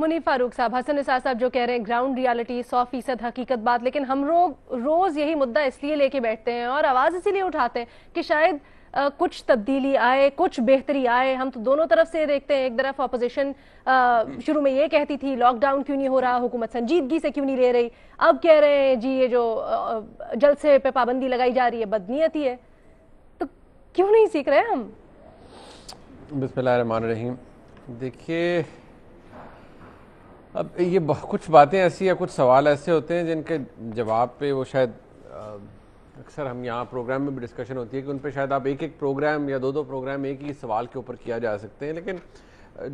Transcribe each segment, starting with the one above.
منیب فاروق صاحب، حسن نثار صاحب جو کہہ رہے ہیں گراؤنڈ ریالٹی 100% حقیقت بات، لیکن ہم روز یہی مدعا اس لیے لے کے بیٹھتے ہیں اور آواز اسی لیے اٹھاتے ہیں کہ شاید کچھ تبدیلی آئے، کچھ بہتری آئے. ہم تو دونوں طرف سے دیکھتے ہیں. ایک طرف اپوزیشن شروع میں یہ کہتی تھی لاک ڈاؤن کیوں نہیں ہو رہا، حکومت سنجیدگی سے کیوں نہیں لے رہی. اب کہہ رہے ہیں جی یہ جو جلسے پہ پابندی لگائی جا رہی ہے بدنیتی ہے. تو کیوں نہیں سیکھ رہے ہم؟ بسم اللہ الرحمن الرحیم. دیکھیے اب یہ کچھ باتیں ایسی یا کچھ سوال ایسے ہوتے ہیں جن کے جواب پہ وہ شاید اکثر ہم یہاں پروگرام میں بھی ڈسکشن ہوتی ہے کہ ان پہ شاید آپ ایک پروگرام یا دو پروگرام ایک ہی سوال کے اوپر کیا جا سکتے ہیں. لیکن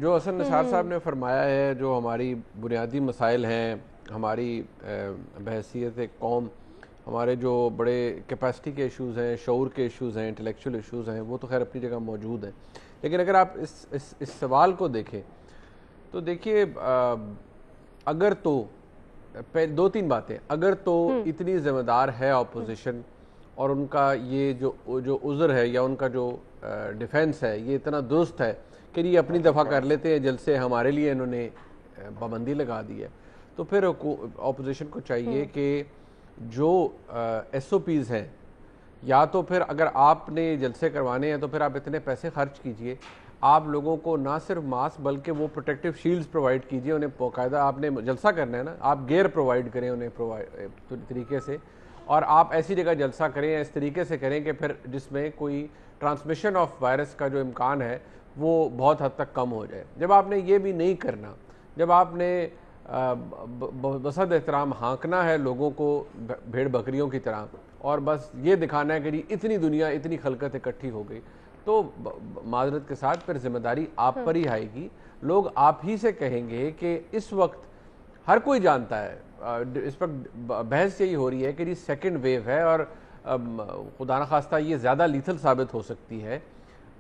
جو حسن نثار صاحب نے فرمایا ہے، جو ہماری بنیادی مسائل ہیں، ہماری بحیثیت ایک قوم، ہمارے جو بڑے کیپیسٹی کے ایشوز ہیں، شعور کے ایشوز ہیں، انٹلیکچوئل ایشوز ہیں، وہ تو خیر اپنی جگہ موجود ہیں. لیکن اگر آپ اس سوال کو دیکھیں تو دیکھیے اگر تو دو تین باتیں، اگر تو اتنی ذمہ دار ہے اپوزیشن اور ان کا یہ جو عذر ہے یا ان کا جو ڈیفینس ہے یہ اتنا درست ہے کہ یہ اپنی دفعہ کر لیتے ہیں جلسے ہمارے لیے انہوں نے پابندی لگا دی ہے، تو پھر اپوزیشن کو چاہیے کہ جو ایس او پیز ہیں، یا تو پھر اگر آپ نے جلسے کروانے ہیں تو پھر آپ اتنے پیسے خرچ کیجئے، آپ لوگوں کو نہ صرف ماسک بلکہ وہ پروٹیکٹیو شیلڈز پرووائڈ کیجئے. انہیں باقاعدہ آپ نے جلسہ کرنا ہے نا، آپ گیئر پرووائڈ کریں انہیں طریقے سے، اور آپ ایسی جگہ جلسہ کریں اس طریقے سے کریں کہ پھر جس میں کوئی ٹرانسمیشن آف وائرس کا جو امکان ہے وہ بہت حد تک کم ہو جائے. جب آپ نے یہ بھی نہیں کرنا، جب آپ نے بصد احترام ہانکنا ہے لوگوں کو بھیڑ بکریوں کی طرح اور بس یہ دکھانا ہے کہ جی اتنی دنیا اتنی خلقت اکٹھی ہو گئی، تو معذرت کے ساتھ پھر ذمہ داری آپ پر ہی آئے گی. لوگ آپ ہی سے کہیں گے کہ اس وقت ہر کوئی جانتا ہے، اس وقت بحث یہی ہو رہی ہے کہ جی سیکنڈ ویو ہے اور خدا نخواستہ یہ زیادہ لیتھل ثابت ہو سکتی ہے.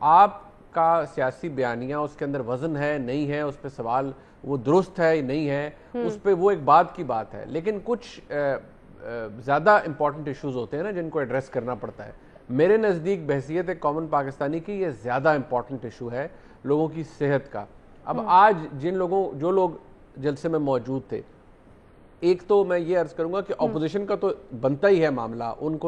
آپ کا سیاسی بیانیہ اس کے اندر وزن ہے نہیں ہے، اس پہ سوال وہ درست ہے نہیں ہے، اس پہ وہ ایک بات کی بات ہے. لیکن کچھ زیادہ امپورٹنٹ ایشوز ہوتے ہیں نا جن کو ایڈریس کرنا پڑتا ہے. میرے نزدیک بحیثیت ایک کامن پاکستانی کی یہ زیادہ امپورٹنٹ ایشو ہے لوگوں کی صحت کا. اب آج جو لوگ جلسے میں موجود تھے، ایک تو میں یہ عرض کروں گا کہ اپوزیشن کا تو بنتا ہی ہے معاملہ، ان کے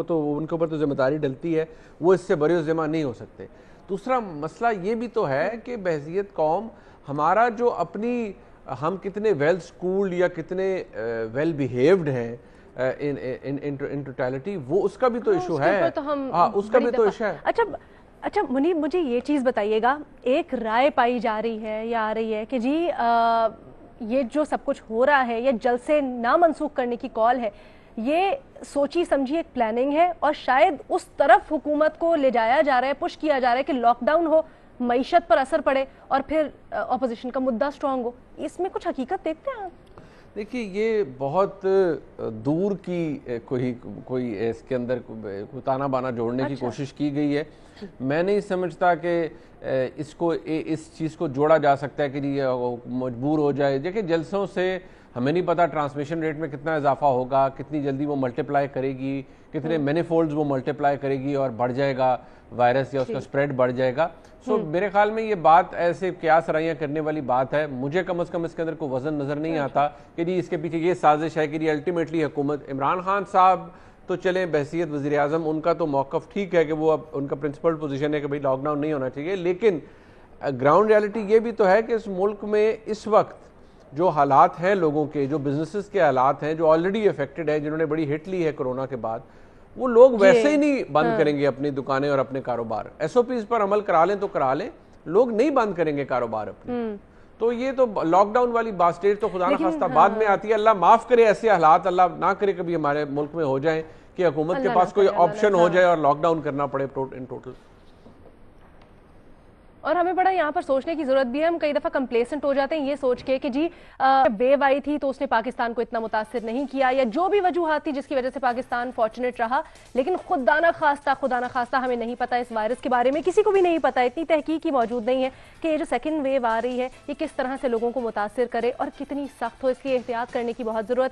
اوپر تو ذمہ داری ڈلتی ہے، وہ اس سے بری ذمہ نہیں ہو سکتے. دوسرا مسئلہ یہ بھی تو ہے کہ بحیثیت قوم ہمارا جو اپنی ہم کتنے ویل سکولڈ یا کتنے ویل بیہیوڈ ہیں ان ٹوٹیلٹی، وہ اس کا بھی تو ایشو ہے. اس کا بھی تو ایشو ہے. اچھا منیب، مجھے یہ چیز بتائیے گا، ایک رائے پائی جا رہی ہے یا آ رہی ہے کہ جی یہ جو سب کچھ ہو رہا ہے، یہ جلسے نہ منسوخ کرنے کی کال ہے، یہ سوچی سمجھی ایک پلاننگ ہے اور شاید اس طرف حکومت کو لے جایا جا رہا ہے، پش کیا جا رہا ہے کہ لاک ڈاؤن ہو، معیشت پر اثر پڑے اور پھر اپوزیشن کا مدعا سٹرونگ ہو. اس میں کچھ حقیقت دیکھتے ہیں آپ؟ دیکھیے یہ بہت دور کی کوئی اس کے اندر کوئی تانا بانا جوڑنے کی کوشش کی گئی ہے. میں نہیں سمجھتا کہ اس چیز کو جوڑا جا سکتا ہے کہ یہ مجبور ہو جائے. دیکھیں جلسوں سے ہمیں نہیں پتا ٹرانسمیشن ریٹ میں کتنا اضافہ ہوگا، کتنی جلدی وہ ملٹیپلائی کرے گی، کتنے مینی فولڈز وہ ملٹیپلائی کرے گی اور بڑھ جائے گا وائرس یا اس کا سپریڈ بڑھ جائے گا. میرے خیال میں یہ بات ایسے قیاس رائیاں کرنے والی بات ہے. مجھے کم از کم اس کے اندر کوئی وزن نظر نہیں آتا کہ جی اس کے پیچھے یہ سازش ہے کہ جی الٹیمیٹلی حکومت عمران خان صاحب تو چلیں بحیثیت وزیر اعظم ان کا تو موقف ٹھیک ہے کہ وہ اب ان کا پرنسپل پوزیشن ہے کہ بھئی لاک ڈاؤن نہیں ہونا چاہیے، لیکن گراؤنڈ ریالٹی یہ بھی تو ہے کہ اس ملک میں اس وقت جو حالات ہیں، لوگوں کے جو بزنسز کے حالات ہیں، جو آلریڈی افیکٹڈ ہیں، جنہوں نے بڑی ہٹ لی ہے کرونا کے بعد، وہ لوگ ویسے ہی نہیں بند کریں گے اپنی دکانیں اور اپنے کاروبار. ایس او پیز پر عمل کرا لیں تو کرا لیں، لوگ نہیں بند کریں گے کاروبار اپنے. تو یہ تو لاک ڈاؤن والی بات اسٹیج تو خدا نخواستہ بعد میں آتی ہے. اللہ معاف کرے ایسے حالات اللہ نہ کرے کبھی ہمارے ملک میں ہو جائیں کہ حکومت کے پاس کوئی آپشن ہو جائے اور لاک ڈاؤن کرنا پڑے ان ٹوٹل. اور ہمیں بڑا یہاں پر سوچنے کی ضرورت بھی ہے. ہم کئی دفعہ کمپلیسنٹ ہو جاتے ہیں یہ سوچ کے کہ جی ویو آئی تھی تو اس نے پاکستان کو اتنا متاثر نہیں کیا، یا جو بھی وجوہات تھی جس کی وجہ سے پاکستان فارچونیٹ رہا. لیکن خدا نہ خواستہ ہمیں نہیں پتا اس وائرس کے بارے میں، کسی کو بھی نہیں پتا، اتنی تحقیق ہی موجود نہیں ہے کہ یہ جو سیکنڈ ویو آ رہی ہے یہ کس طرح سے لوگوں کو متاثر کرے اور کتنی سخت ہو. اس کی احتیاط کرنے کی بہت ضرورت ہے.